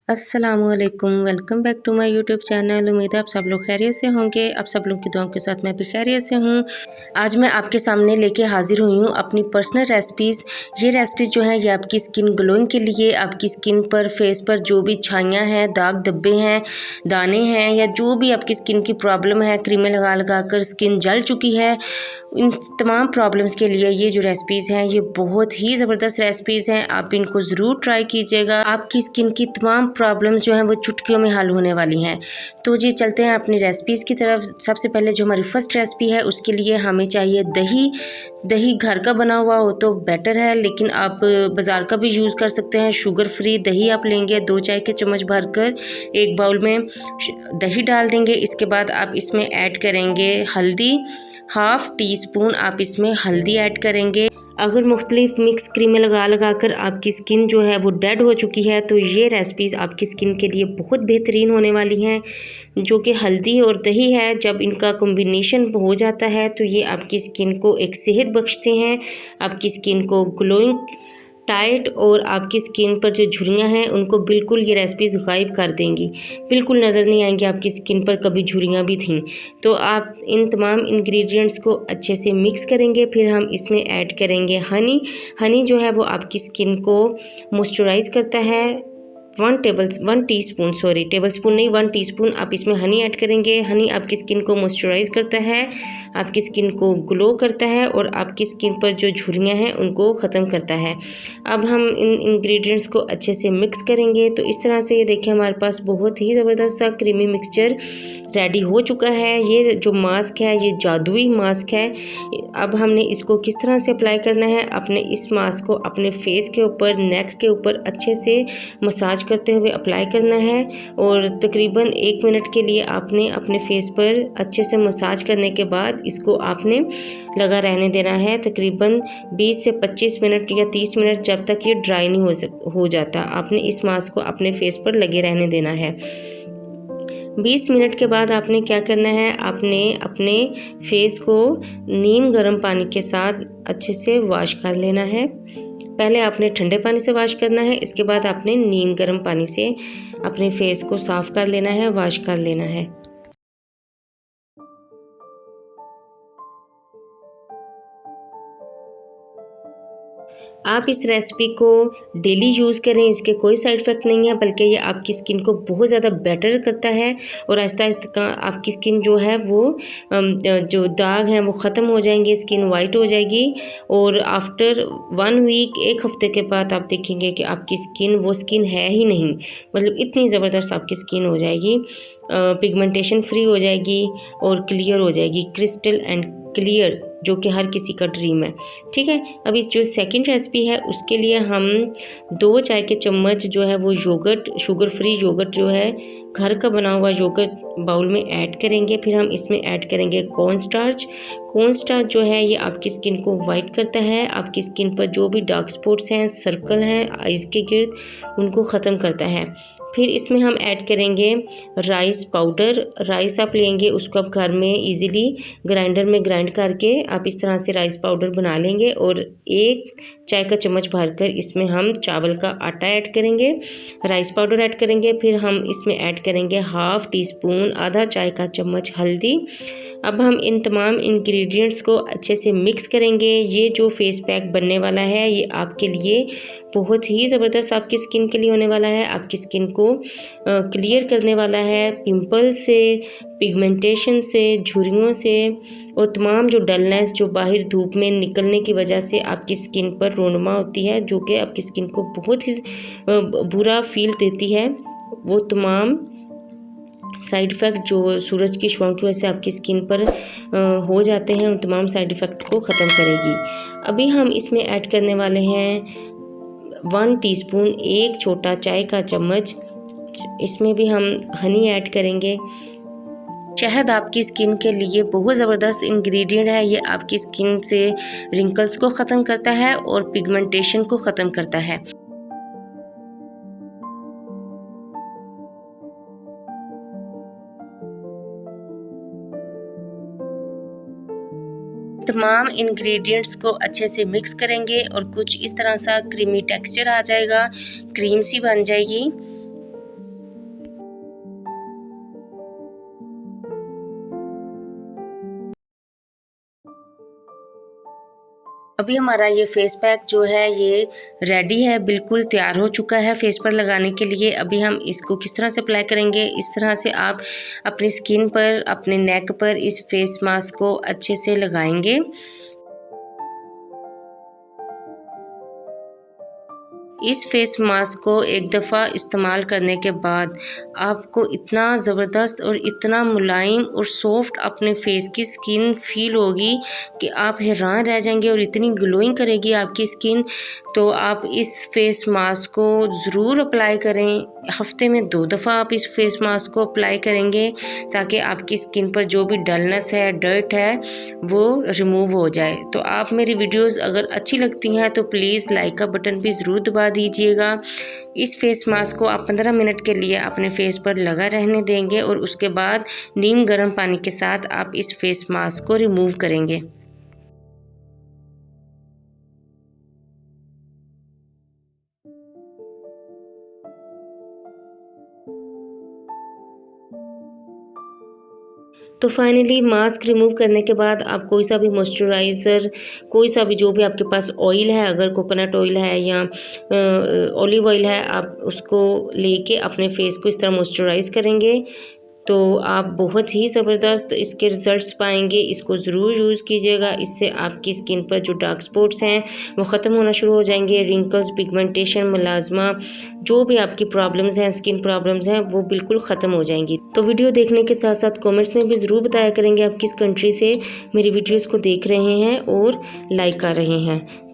अस्सलामुअलैकुम, welcome back to my YouTube channel. उम्मीद है आप सब लोग खैरियत से होंगे। आप सब लोग की दुआओं के साथ मैं भी खैरियत से हूँ। आज मैं आपके सामने लेके हाजिर हुई हूँ अपनी पर्सनल रेसिपीज़। ये रेसिपीज़ जो हैं ये आपकी स्किन ग्लोइंग के लिए, आपकी स्किन पर, फेस पर जो भी छाइयाँ हैं, दाग धब्बे हैं, दाने हैं, या जो भी आपकी स्किन की प्रॉब्लम है, क्रीमें लगा लगा कर स्किन जल चुकी है, इन तमाम प्रॉब्लम्स के लिए ये जो रेसिपीज़ हैं ये बहुत ही ज़बरदस्त रेसिपीज़ हैं। आप इनको ज़रूर ट्राई कीजिएगा। आपकी स्किन की तमाम प्रॉब्लम्स जो हैं वो चुटकियों में हल होने वाली हैं। तो जी चलते हैं अपनी रेसिपीज़ की तरफ। सबसे पहले जो हमारी फ़र्स्ट रेसिपी है उसके लिए हमें चाहिए दही। दही घर का बना हुआ हो तो बेटर है, लेकिन आप बाज़ार का भी यूज़ कर सकते हैं। शुगर फ्री दही आप लेंगे, 2 चाय के चम्मच भरकर एक बाउल में दही डाल देंगे। इसके बाद आप इसमें ऐड करेंगे हल्दी, हाफ़ टी स्पून आप इसमें हल्दी ऐड करेंगे। अगर मुख्तलिफ मिक्स क्रीमें लगा लगा कर आपकी स्किन जो है वो डेड हो चुकी है तो ये रेसिपीज़ आपकी स्किन के लिए बहुत बेहतरीन होने वाली हैं। जो कि हल्दी और दही है, जब इनका कॉम्बिनेशन हो जाता है तो ये आपकी स्किन को एक सेहत बख्शते हैं, आपकी स्किन को ग्लोइंग, टाइट और आपकी स्किन पर जो झुर्रियाँ हैं उनको बिल्कुल ये रेसिपीज़ गायब कर देंगी। बिल्कुल नज़र नहीं आएंगी आपकी स्किन पर कभी झुर्रियाँ भी थीं। तो आप इन तमाम इंग्रेडिएंट्स को अच्छे से मिक्स करेंगे। फिर हम इसमें ऐड करेंगे हनी। हनी जो है वो आपकी स्किन को मॉइस्चराइज़ करता है। 1 टीस्पून, सॉरी टेबलस्पून नहीं, 1 टीस्पून आप इसमें हनी ऐड करेंगे। हनी आपकी स्किन को मॉइस्चराइज़ करता है, आपकी स्किन को ग्लो करता है और आपकी स्किन पर जो झुर्रियाँ हैं उनको ख़त्म करता है। अब हम इन इंग्रेडिएंट्स को अच्छे से मिक्स करेंगे। तो इस तरह से ये देखिए हमारे पास बहुत ही ज़बरदस्त सा क्रीमी मिक्सचर रेडी हो चुका है। ये जो मास्क है ये जादुई मास्क है। अब हमने इसको किस तरह से अप्लाई करना है, अपने इस मास्क को अपने फेस के ऊपर, नेक के ऊपर अच्छे से मसाज करते हुए अप्लाई करना है और तकरीबन 1 मिनट के लिए आपने अपने फेस पर अच्छे से मसाज करने के बाद इसको आपने लगा रहने देना है तकरीबन 20 से 25 मिनट या 30 मिनट, जब तक ये ड्राई नहीं हो जाता। आपने इस मास्क को अपने फेस पर लगे रहने देना है। 20 मिनट के बाद आपने क्या करना है, आपने अपने फेस को नीम गर्म पानी के साथ अच्छे से वॉश कर लेना है। पहले आपने ठंडे पानी से वॉश करना है, इसके बाद आपने नीम गर्म पानी से अपने फेस को साफ़ कर लेना है, वॉश कर लेना है। आप इस रेसिपी को डेली यूज़ करें, इसके कोई साइड इफ़ेक्ट नहीं है, बल्कि ये आपकी स्किन को बहुत ज़्यादा बेटर करता है और आहिस्ता आहिस्ता आपकी स्किन जो है वो जो दाग हैं वो ख़त्म हो जाएंगे, स्किन वाइट हो जाएगी। और आफ्टर 1 वीक, 1 हफ़्ते के बाद आप देखेंगे कि आपकी स्किन वो स्किन है ही नहीं, मतलब इतनी ज़बरदस्त आपकी स्किन हो जाएगी। पिगमेंटेशन फ्री हो जाएगी और क्लियर हो जाएगी, क्रिस्टल एंड क्लियर, जो कि हर किसी का ड्रीम है। ठीक है, अब इस जो सेकंड रेसिपी है उसके लिए हम 2 चाय के चम्मच जो है वो योगर्ट, शुगर फ्री योगर्ट जो है, घर का बना हुआ योगर्ट बाउल में ऐड करेंगे। फिर हम इसमें ऐड करेंगे कॉर्न स्टार्च। कॉर्न स्टार्च जो है ये आपकी स्किन को वाइट करता है, आपकी स्किन पर जो भी डार्क स्पॉट्स हैं, सर्कल हैं आइज़ के गिर्द, उनको ख़त्म करता है। फिर इसमें हम ऐड करेंगे राइस पाउडर। राइस आप लेंगे, उसको आप घर में इजीली ग्राइंडर में ग्राइंड करके आप इस तरह से राइस पाउडर बना लेंगे और 1 चाय का चम्मच भरकर इसमें हम चावल का आटा ऐड करेंगे, राइस पाउडर ऐड करेंगे। फिर हम इसमें ऐड करेंगे हाफ़ टी स्पून, आधा चाय का चम्मच हल्दी। अब हम इन तमाम इंग्रेडिएंट्स को अच्छे से मिक्स करेंगे। ये जो फेस पैक बनने वाला है ये आपके लिए बहुत ही ज़बरदस्त आपकी स्किन के लिए होने वाला है। आपकी स्किन को क्लियर करने वाला है पिंपल से, पिगमेंटेशन से, झुर्रियों से और तमाम जो डलनेस जो बाहर धूप में निकलने की वजह से आपकी स्किन पर रोनुमा होती है, जो कि आपकी स्किन को बहुत ही बुरा फील देती है, वो तमाम साइड इफ़ेक्ट जो सूरज की शुआओं की वजह से आपकी स्किन पर हो जाते हैं, उन तमाम साइड इफ़ेक्ट को ख़त्म करेगी। अभी हम इसमें ऐड करने वाले हैं 1 टीस्पून, 1 छोटा चाय का चम्मच, इसमें भी हम हनी ऐड करेंगे। शहद आपकी स्किन के लिए बहुत ज़बरदस्त इंग्रेडिएंट है। ये आपकी स्किन से रिंकल्स को ख़त्म करता है और पिगमेंटेशन को ख़त्म करता है। तमाम इंग्रेडिएंट्स को अच्छे से मिक्स करेंगे और कुछ इस तरह सा क्रीमी टेक्सचर आ जाएगा, क्रीम सी बन जाएगी। अभी हमारा ये फेस पैक जो है ये रेडी है, बिल्कुल तैयार हो चुका है फेस पर लगाने के लिए। अभी हम इसको किस तरह से अप्लाई करेंगे, इस तरह से आप अपनी स्किन पर, अपने नेक पर इस फेस मास्क को अच्छे से लगाएंगे। इस फेस मास्क को एक दफ़ा इस्तेमाल करने के बाद आपको इतना ज़बरदस्त और इतना मुलायम और सॉफ्ट अपने फेस की स्किन फील होगी कि आप हैरान रह जाएंगे, और इतनी ग्लोइंग करेगी आपकी स्किन। तो आप इस फेस मास्क को ज़रूर अप्लाई करें। हफ्ते में 2 दफ़ा आप इस फेस मास्क को अप्लाई करेंगे ताकि आपकी स्किन पर जो भी डलनेस है, डर्ट है, वो रिमूव हो जाए। तो आप मेरी वीडियोस अगर अच्छी लगती हैं तो प्लीज़ लाइक का बटन भी ज़रूर दबा दीजिएगा। इस फेस मास्क को आप 15 मिनट के लिए अपने फेस पर लगा रहने देंगे और उसके बाद नीम गर्म पानी के साथ आप इस फेस मास्क को रिमूव करेंगे। तो फाइनली मास्क रिमूव करने के बाद आप कोई सा भी मॉइस्चराइज़र, कोई सा भी जो भी आपके पास ऑयल है, अगर कोकोनट ऑयल है या ऑलिव ऑयल है, आप उसको लेके अपने फेस को इस तरह मॉइस्चराइज़ करेंगे तो आप बहुत ही ज़बरदस्त इसके रिज़ल्ट्स पाएंगे। इसको ज़रूर यूज़ कीजिएगा, इससे आपकी स्किन पर जो डार्क स्पॉट्स हैं वो ख़त्म होना शुरू हो जाएंगे। रिंकल्स, पिगमेंटेशन, मलाज़मा, जो भी आपकी प्रॉब्लम्स हैं, स्किन प्रॉब्लम्स हैं, वो बिल्कुल ख़त्म हो जाएंगी। तो वीडियो देखने के साथ साथ कमेंट्स में भी ज़रूर बताया करेंगे आप किस कंट्री से मेरी वीडियोज़ को देख रहे हैं और लाइक कर रहे हैं।